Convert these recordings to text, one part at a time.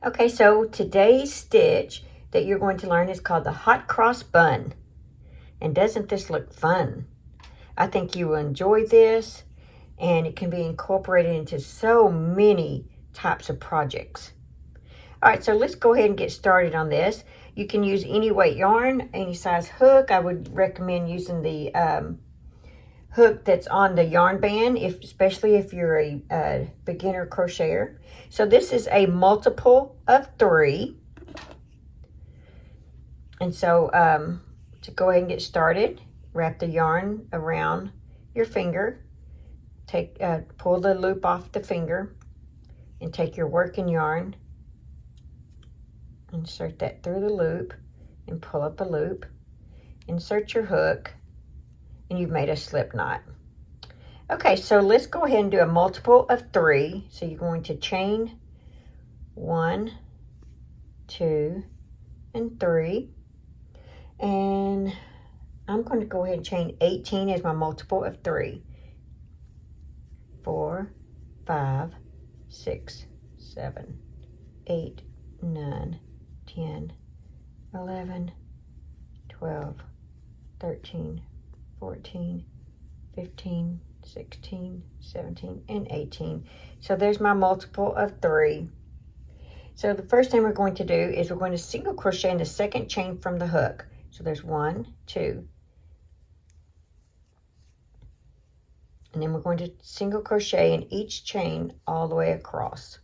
Okay, so today's stitch that you're going to learn is called the hot cross bun. And doesn't this look fun? I think you will enjoy this, and it can be incorporated into so many types of projects. All right, so let's go ahead and get started on this. You can use any weight yarn, any size hook. I would recommend using the hook that's on the yarn band, especially if you're a beginner crocheter. So this is a multiple of 3. And so to go ahead and get started, wrap the yarn around your finger. Pull the loop off the finger and take your working yarn. Insert that through the loop and pull up a loop. Insert your hook, and you've made a slip knot. Okay, so let's go ahead and do a multiple of 3. So you're going to chain 1, 2, and 3. And I'm going to go ahead and chain 18 as my multiple of 3. 4, 5, 6, 7, 8, 9, 10, 11, 12, 13, 14, 15, 16, 17, and 18. So there's my multiple of 3. So the first thing we're going to do is we're going to single crochet in the second chain from the hook. So there's 1, 2. And then we're going to single crochet in each chain all the way across.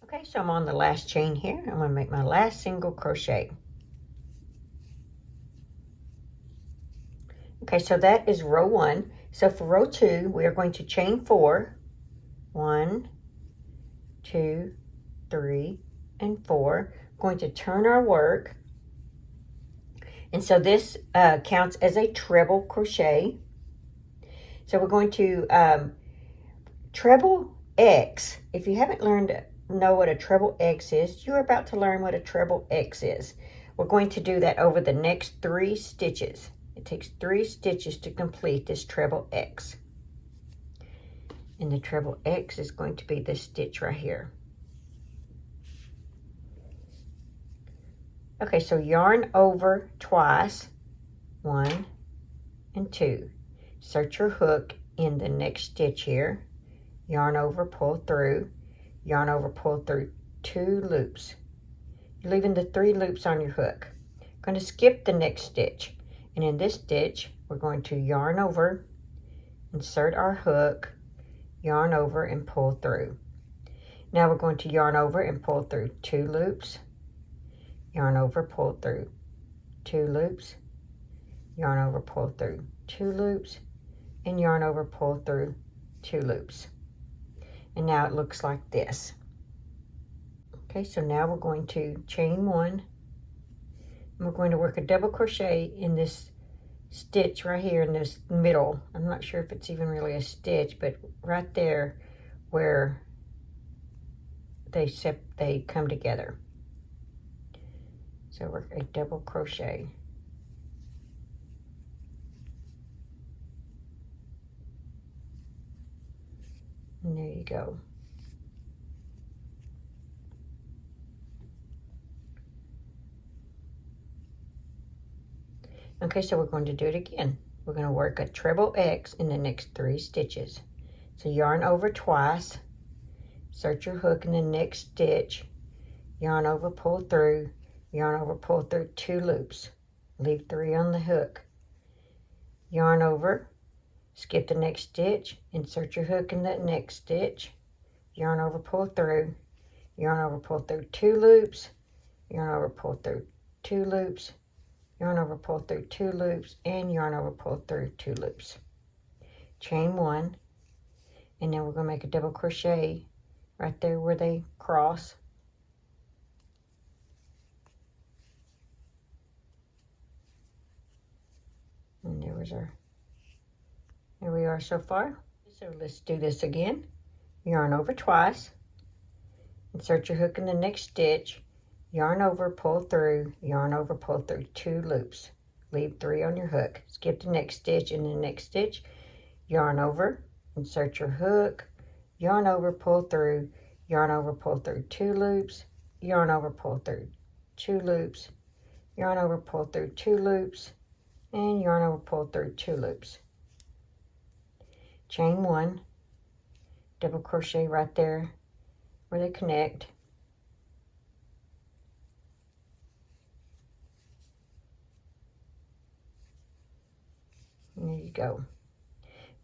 Okay, so I'm on the last chain here. I'm going to make my last single crochet. Okay, so that is row 1. So for row 2, we are going to chain 4. 1, 2, 3, and 4. We're going to turn our work. And so this counts as a treble crochet. So we're going to treble X. If you haven't know what a treble X is, you're about to learn what a treble X is. We're going to do that over the next 3 stitches. It takes 3 stitches to complete this treble X. And the treble X is going to be this stitch right here. Okay, so yarn over twice, 1 and 2. Insert your hook in the next stitch here. Yarn over, pull through. Yarn over, pull through 2 loops. You're leaving the 3 loops on your hook. I'm going to skip the next stitch. And in this stitch, we're going to yarn over, insert our hook, yarn over, and pull through. Now we're going to yarn over and pull through 2 loops, yarn over, pull through 2 loops, yarn over, pull through 2 loops, and yarn over, pull through 2 loops. And now it looks like this. Okay, so now we're going to chain 1. And we're going to work a double crochet in this stitch right here in this middle. I'm not sure if it's even really a stitch, but right there where they come together. So work a double crochet. And there you go. Okay, so we're going to do it again. We're going to work a treble X in the next 3 stitches. So yarn over twice, insert your hook in the next stitch, yarn over, pull through, yarn over, pull through 2 loops, leave 3 on the hook, yarn over, skip the next stitch, insert your hook in that next stitch, yarn over, pull through, yarn over, pull through 2 loops, yarn over, pull through 2 loops, yarn over, pull through 2 loops, and yarn over, pull through 2 loops. Chain 1, and then we're going to make a double crochet right there where they cross. And there we are so far. So let's do this again. Yarn over twice, insert your hook in the next stitch, yarn over, pull through, yarn over, pull through 2 loops, leave 3 on your hook. Skip the next stitch. In the next stitch, yarn over, insert your hook, yarn over, pull through, yarn over, pull through 2 loops, yarn over, pull through 2 loops, yarn over, pull through 2 loops, and yarn over, pull through 2 loops. Chain 1, double crochet right there where they connect. There you go.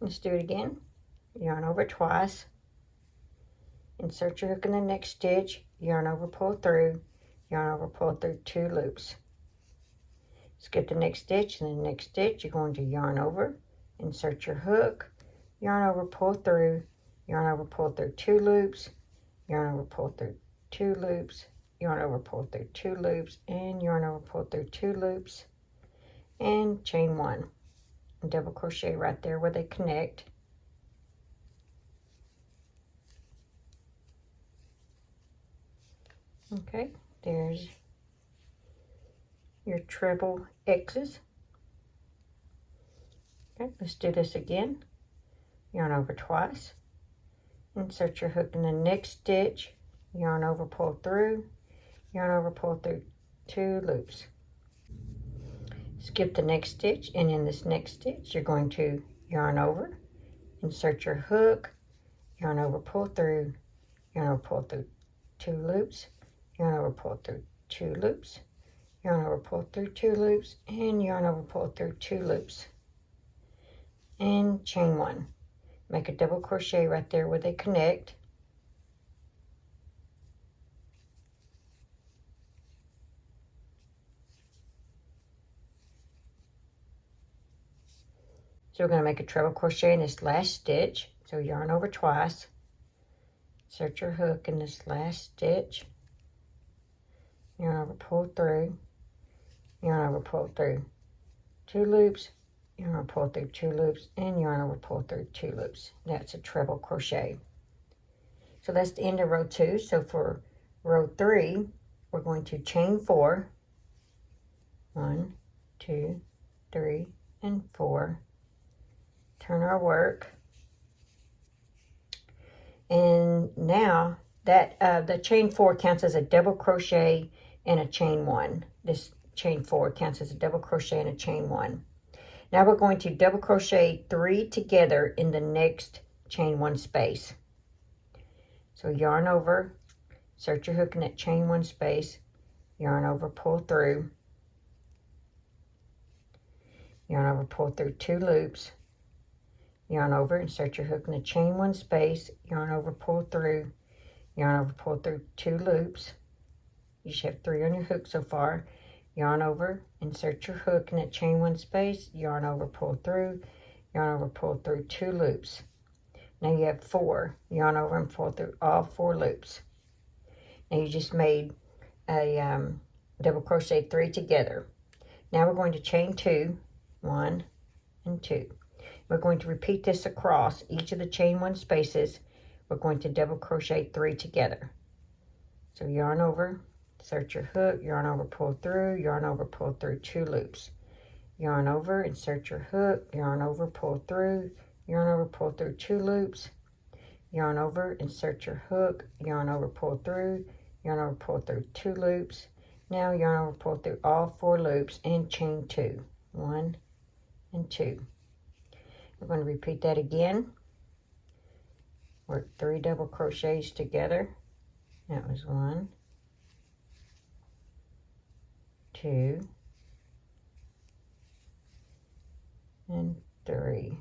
Let's do it again. Yarn over twice, insert your hook in the next stitch, yarn over, pull through, yarn over, pull through 2 loops. Skip the next stitch. In the next stitch, you're going to yarn over, insert your hook, yarn over, pull through, yarn over, pull through 2 loops, yarn over, pull through 2 loops, yarn over, pull through 2 loops, and yarn over, pull through 2 loops, and chain 1. And double crochet right there where they connect. Okay, there's your treble X's. Okay, let's do this again. Yarn over twice, insert your hook in the next stitch, yarn over, pull through, yarn over, pull through 2 loops. Skip the next stitch, and in this next stitch, you're going to yarn over, insert your hook, yarn over, pull through, yarn over, pull through 2 loops, yarn over, pull through 2 loops, yarn over, pull through 2 loops, and yarn over, pull through 2 loops, and chain 1. Make a double crochet right there where they connect. So we're going to make a treble crochet in this last stitch. So yarn over twice, insert your hook in this last stitch, yarn over, pull through, yarn over, pull through 2 loops, yarn over, pull through 2 loops, and yarn over, pull through 2 loops. That's a treble crochet. So that's the end of row 2. So for row 3, we're going to chain 4. 1, 2, 3, and 4. Turn our work. And now that the chain 4 counts as a double crochet and a chain 1. This chain 4 counts as a double crochet and a chain 1. Now we're going to double crochet 3 together in the next chain 1 space. So yarn over, insert your hook in that chain 1 space, yarn over, pull through, yarn over, pull through 2 loops, yarn over, insert your hook in the chain 1 space, yarn over, pull through, yarn over, pull through 2 loops. You should have 3 on your hook so far. Yarn over, insert your hook in that chain 1 space, yarn over, pull through, yarn over, pull through 2 loops. Now you have 4. Yarn over and pull through all 4 loops. Now you just made a double crochet 3 together. Now we're going to chain 2, 1 and 2. We're going to repeat this across each of the chain 1 spaces. We're going to double crochet 3 together. So yarn over, insert your hook, yarn over, pull through, yarn over, pull through 2 loops. Yarn over, insert your hook, yarn over, pull through, yarn over, pull through 2 loops. Yarn over, insert your hook, yarn over, pull through, yarn over, pull through 2 loops. Now yarn over, pull through all 4 loops and chain 2, 1 and 2. We're going to repeat that again. Work 3 double crochets together. That was 1, 2, and 3.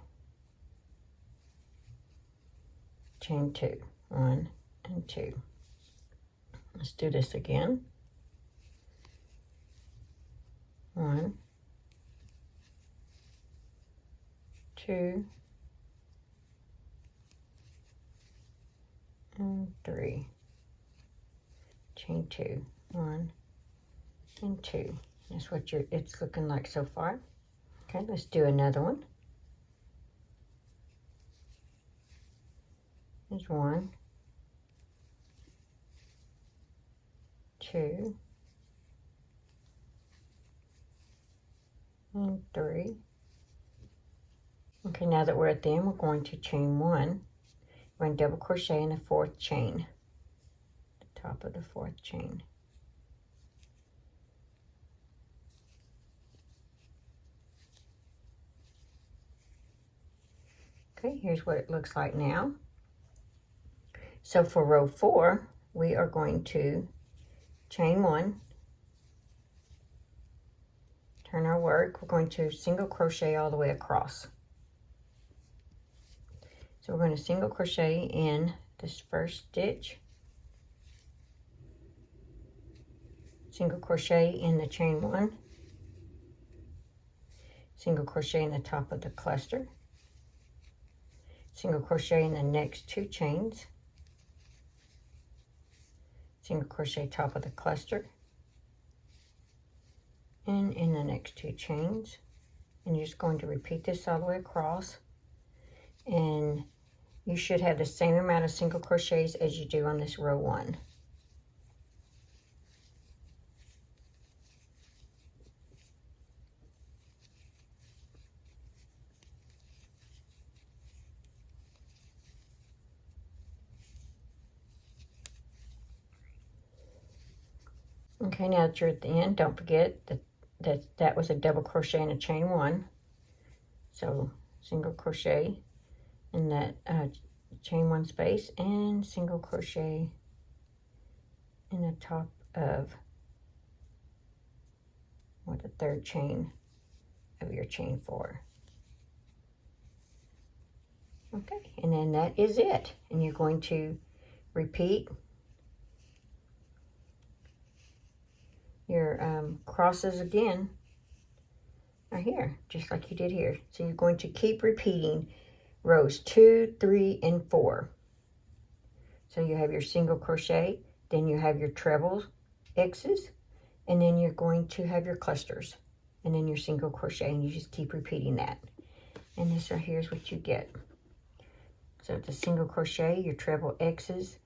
Chain 2, 1 and 2. Let's do this again. 1, 2, and 3. Chain 2, 1 and 2. That's what it's looking like so far. Okay, let's do another one. There's 1, 2, and 3. Okay, now that we're at the end, we're going to chain 1. We're going to double crochet in the 4th chain, the top of the 4th chain. Okay, here's what it looks like now. So for row 4, we are going to chain 1, turn our work. We're going to single crochet all the way across. So we're going to single crochet in this first stitch, single crochet in the chain 1, single crochet in the top of the cluster, single crochet in the next 2 chains, single crochet top of the cluster, and in the next 2 chains. And you're just going to repeat this all the way across, and you should have the same amount of single crochets as you do on this row 1. Okay, now that you're at the end, don't forget that was a double crochet in a chain 1. So single crochet in that chain 1 space and single crochet in the top of the 3rd chain of your chain 4. Okay, and then that is it. And you're going to repeat your crosses again are here, just like you did here. So you're going to keep repeating rows 2, 3, and 4. So you have your single crochet, then you have your treble X's, and then you're going to have your clusters, and then your single crochet, and you just keep repeating that. And this right here is what you get. So the single crochet, your treble X's,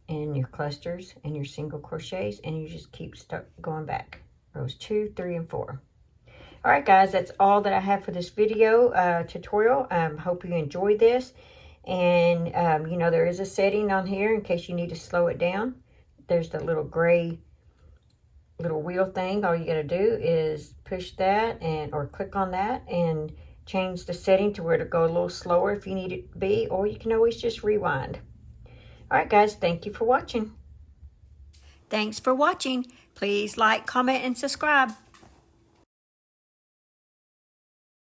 and your clusters, and your single crochets, and you just keep going back. Rows 2, 3, and 4. All right, guys, that's all that I have for this video tutorial. Hope you enjoyed this. And, you know, there is a setting on here in case you need to slow it down. There's the little gray little wheel thing. All you got to do is push that or click on that and change the setting to where to go a little slower if you need it to be, or you can always just rewind. All right, guys, thank you for watching. Thanks for watching. Please like, comment, and subscribe.